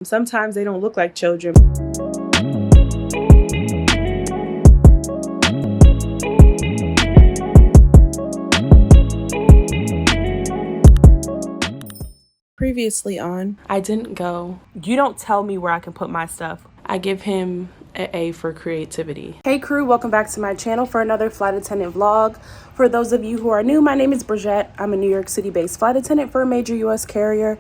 Sometimes they don't look like children. Previously on, I didn't go. You don't tell me where I can put my stuff. I give him an A for creativity. Hey crew, welcome back to my channel for another flight attendant vlog. For those of you who are new, my name is Bridget. I'm a New York City based flight attendant for a major US carrier.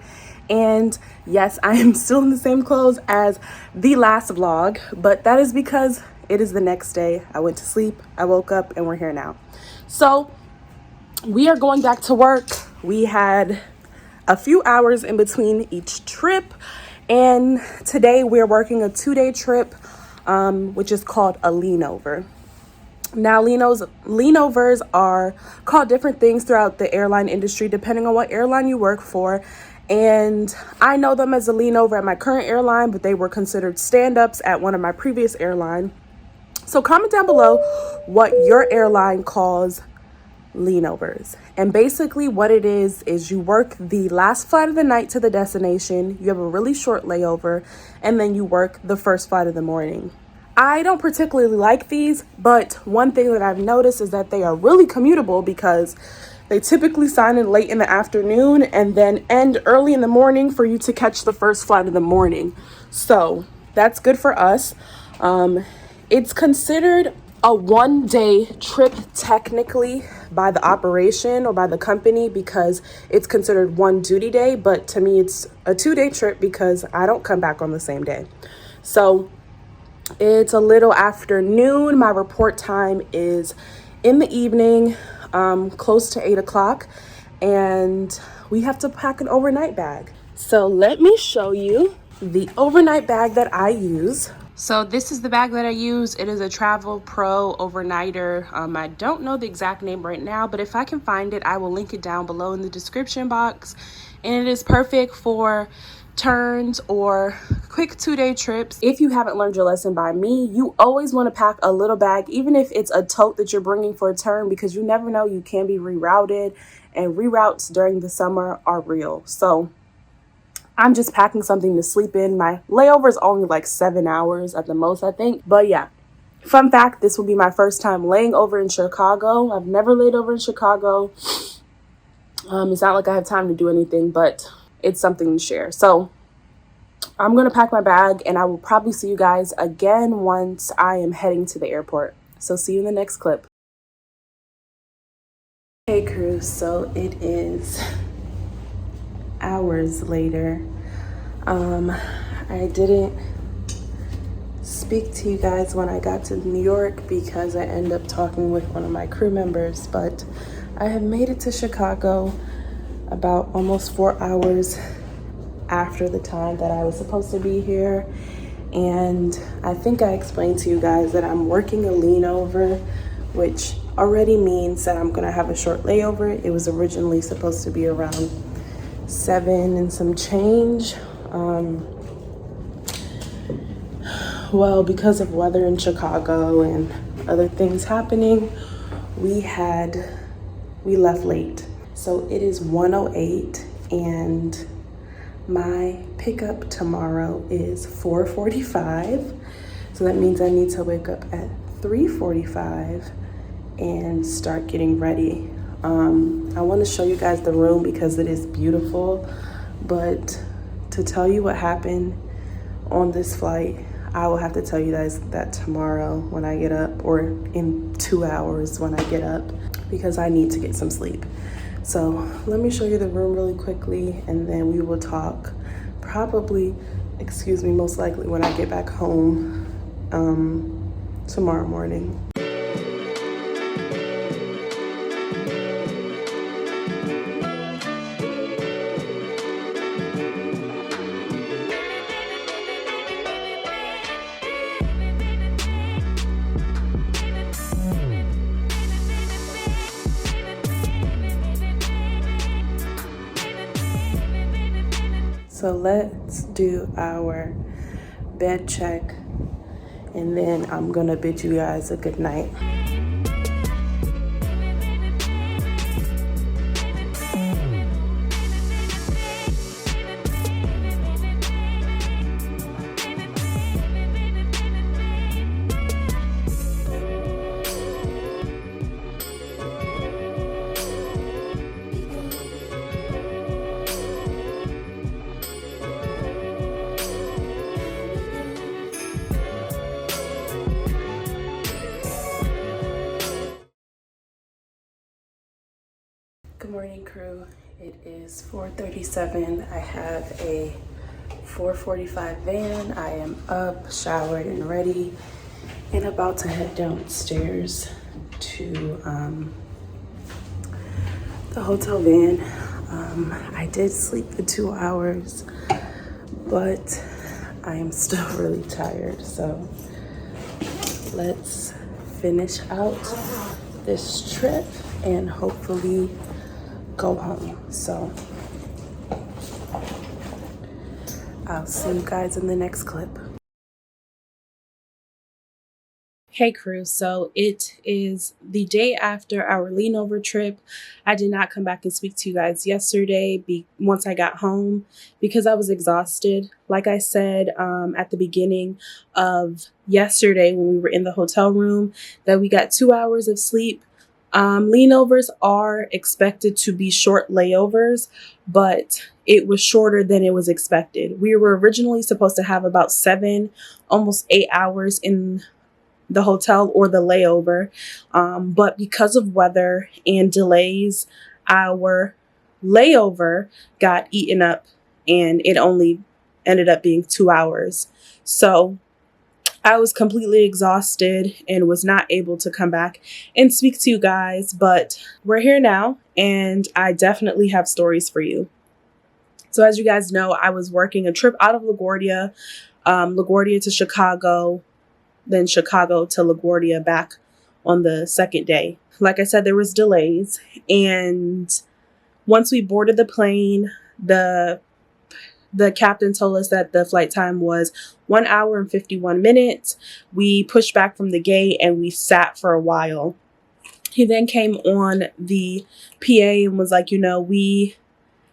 And yes, I am still in the same clothes as the last vlog, but that is because it is the next day. I went to sleep, I woke up, and we're here now. So we are going back to work. We had a few hours in between each trip, and today we're working a 2-day trip, which is called a leanover. Now, leanovers are called different things throughout the airline industry, depending on what airline you work for. And I know them as a leanover at my current airline, but they were considered stand-ups at one of my previous airlines. So comment down below what your airline calls leanovers. And basically what it is you work the last flight of the night to the destination, you have a really short layover, and then you work the first flight of the morning. I don't particularly like these, but one thing that I've noticed is that they are really commutable because they typically sign in late in the afternoon and then end early in the morning for you to catch the first flight of the morning. So that's good for us. It's considered a 1-day trip technically by the operation or by the company because it's considered one duty day, but to me it's a 2-day trip because I don't come back on the same day. So it's a little afternoon. My report time is in the evening, close to 8 o'clock, and we have to pack an overnight bag. So let me show you the overnight bag that I use. So this is the bag that I use. It is a Travel Pro overnighter. I don't know the exact name right now, but if I can find it, I will link it down below in the description box. And it is perfect for turns or quick 2-day trips. If you haven't learned your lesson by me, you always want to pack a little bag, even if it's a tote that you're bringing for a turn, because you never know, you can be rerouted, and reroutes during the summer are real. So I'm just packing something to sleep in. My layover is only like 7 hours at the most, I think. But yeah, fun fact, this will be my first time laying over in Chicago. I've never laid over in Chicago. It's not like I have time to do anything, but it's something to share. So I'm going to pack my bag, and I will probably see you guys again once I am heading to the airport. So see you in the next clip. Hey crew, so it is hours later. I didn't speak to you guys when I got to New York because I ended up talking with one of my crew members, but I have made it to Chicago about almost 4 hours after the time that I was supposed to be here. And I think I explained to you guys that I'm working a leanover, which already means that I'm gonna have a short layover. It was originally supposed to be around 7 and some change. Well, because of weather in Chicago and other things happening, we left late. So it is 1:08 and my pickup tomorrow is 4:45. So that means I need to wake up at 3:45 and start getting ready. I want to show you guys the room because it is beautiful, but to tell you what happened on this flight, I will have to tell you guys that tomorrow when I get up, or in 2 hours when I get up, because I need to get some sleep. So let me show you the room really quickly, and then we will talk most likely when I get back home tomorrow morning. So let's do our bed check, and then I'm gonna bid you guys a good night. Good morning, crew. It is 4:37. I have a 4:45 van. I am up, showered, and ready, and about to head downstairs to the hotel van. I did sleep for 2 hours, but I am still really tired. So let's finish out this trip and hopefully go home. So I'll see you guys in the next clip. Hey crew, so it is the day after our Layover trip. I did not come back and speak to you guys yesterday once I got home because I was exhausted. Like I said at the beginning of yesterday when we were in the hotel room, that we got 2 hours of sleep. Layovers are expected to be short layovers, but it was shorter than it was expected. We were originally supposed to have about 7, almost 8 hours in the hotel or the layover, but because of weather and delays, our layover got eaten up and it only ended up being 2 hours. So I was completely exhausted and was not able to come back and speak to you guys, but we're here now and I definitely have stories for you. So as you guys know, I was working a trip out of LaGuardia, LaGuardia to Chicago, then Chicago to LaGuardia back on the second day. Like I said, there was delays, and once we boarded the plane, the captain told us that the flight time was 1 hour and 51 minutes. We pushed back from the gate and we sat for a while. He then came on the PA and was like, we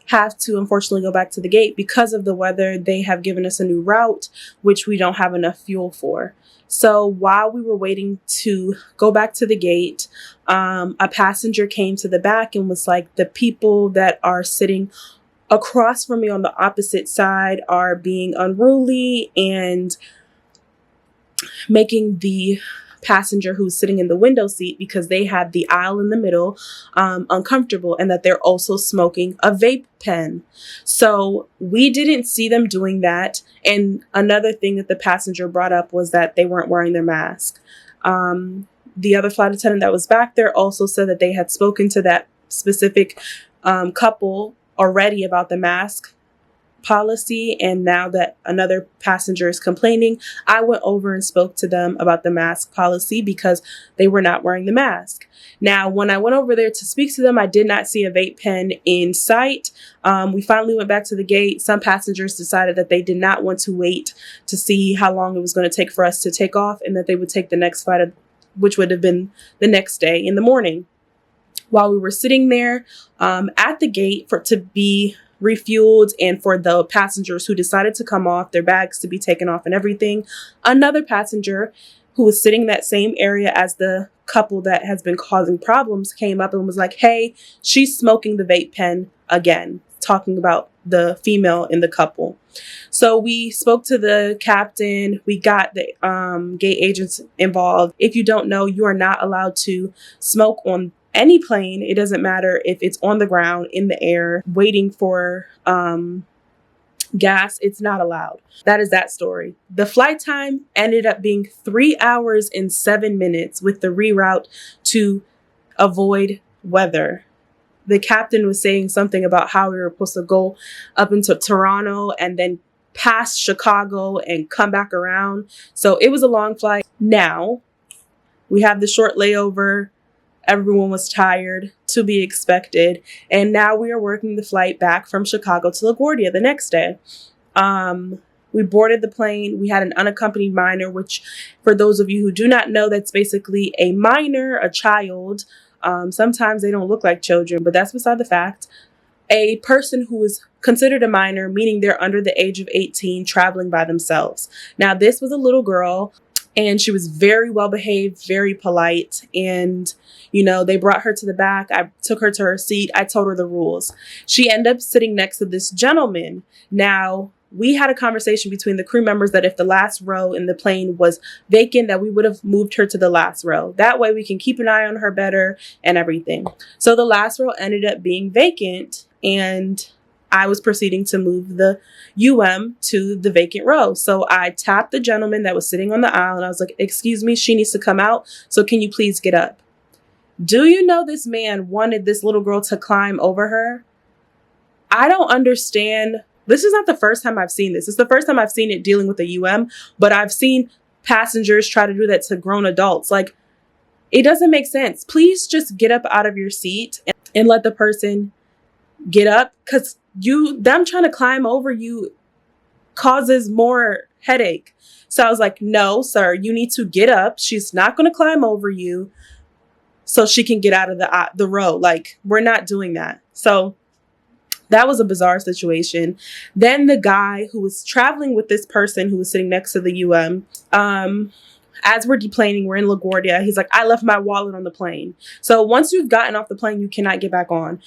have to unfortunately go back to the gate because of the weather. They have given us a new route, which we don't have enough fuel for. So while we were waiting to go back to the gate, a passenger came to the back and was like, the people that are sitting across from me on the opposite side are being unruly and making the passenger who's sitting in the window seat, because they had the aisle in the middle, uncomfortable, and that they're also smoking a vape pen. So we didn't see them doing that. And another thing that the passenger brought up was that they weren't wearing their mask. The other flight attendant that was back there also said that they had spoken to that specific couple already about the mask policy, and now that another passenger is complaining, I went over and spoke to them about the mask policy because they were not wearing the mask. Now, when I went over there to speak to them, I did not see a vape pen in sight. We finally went back to the gate. Some passengers decided that they did not want to wait to see how long it was going to take for us to take off, and that they would take the next flight, which would have been the next day in the morning. While we were sitting there at the gate to be refueled, and for the passengers who decided to come off, their bags to be taken off and everything, another passenger who was sitting in that same area as the couple that has been causing problems came up and was like, hey, she's smoking the vape pen again, talking about the female in the couple. So we spoke to the captain. We got the gate agents involved. If you don't know, you are not allowed to smoke on any plane. It doesn't matter if it's on the ground, in the air, waiting for gas. It's not allowed. That is that story. The flight time ended up being 3 hours and 7 minutes with the reroute to avoid weather. The captain was saying something about how we were supposed to go up into Toronto and then past Chicago and come back around. So it was a long flight. Now we have the short layover. Everyone was tired, to be expected. And now we are working the flight back from Chicago to LaGuardia the next day. We boarded the plane. We had an unaccompanied minor, which for those of you who do not know, that's basically a minor, a child. Sometimes they don't look like children, but that's beside the fact. A person who is considered a minor, meaning they're under the age of 18, traveling by themselves. Now, this was a little girl, and she was very well behaved, very polite. And, they brought her to the back. I took her to her seat. I told her the rules. She ended up sitting next to this gentleman. Now, we had a conversation between the crew members that if the last row in the plane was vacant, that we would have moved her to the last row. That way we can keep an eye on her better and everything. So the last row ended up being vacant, and I was proceeding to move the to the vacant row. So I tapped the gentleman that was sitting on the aisle and I was like, excuse me, she needs to come out. So can you please get up? Do you know this man wanted this little girl to climb over her? I don't understand. This is not the first time I've seen this. It's the first time I've seen it dealing with a but I've seen passengers try to do that to grown adults. Like, it doesn't make sense. Please just get up out of your seat and let the person get up, because them trying to climb over you causes more headache. So I was like, no, sir, you need to get up. She's not going to climb over you so she can get out of the row. Like, we're not doing that. So that was a bizarre situation. Then the guy who was traveling with this person who was sitting next to the as we're deplaning, we're in LaGuardia. He's like, I left my wallet on the plane. So once you've gotten off the plane, you cannot get back on.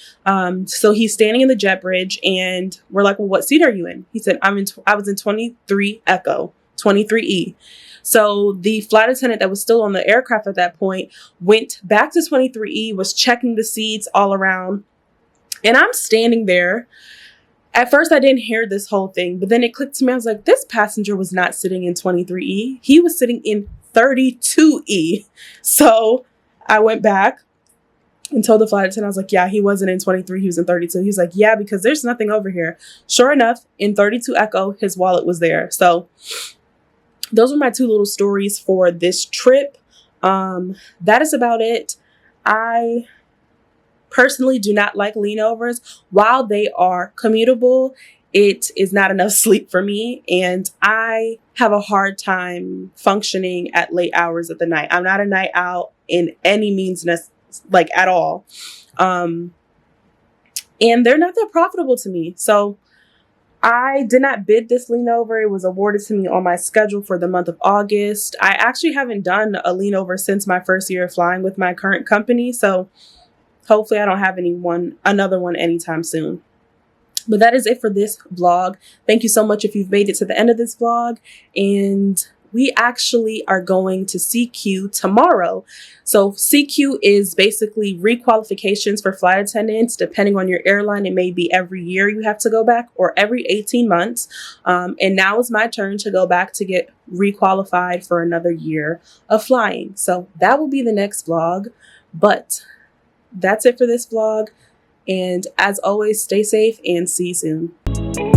So he's standing in the jet bridge and we're like, well, what seat are you in? He said, I was in 23 Echo, 23E. So the flight attendant that was still on the aircraft at that point went back to 23E, was checking the seats all around. And I'm standing there. At first, I didn't hear this whole thing, but then it clicked to me. I was like, this passenger was not sitting in 23E. He was sitting in 32E. So I went back and told the flight attendant, I was like, yeah, he wasn't in 23. He was in 32. He was like, yeah, because there's nothing over here. Sure enough, in 32 Echo, his wallet was there. So those were my two little stories for this trip. That is about it. I personally do not like leanovers. While they are commutable, it is not enough sleep for me, and I have a hard time functioning at late hours of the night. I'm not a night owl in any means, like at all. And they're not that profitable to me. So I did not bid this leanover. It was awarded to me on my schedule for the month of August. I actually haven't done a leanover since my first year of flying with my current company. So hopefully I don't have another one anytime soon. But that is it for this vlog. Thank you so much if you've made it to the end of this vlog. And we actually are going to CQ tomorrow. So CQ is basically requalifications for flight attendants. Depending on your airline, it may be every year you have to go back or every 18 months. And now is my turn to go back to get requalified for another year of flying. So that will be the next vlog. But that's it for this vlog. And as always, stay safe and see you soon.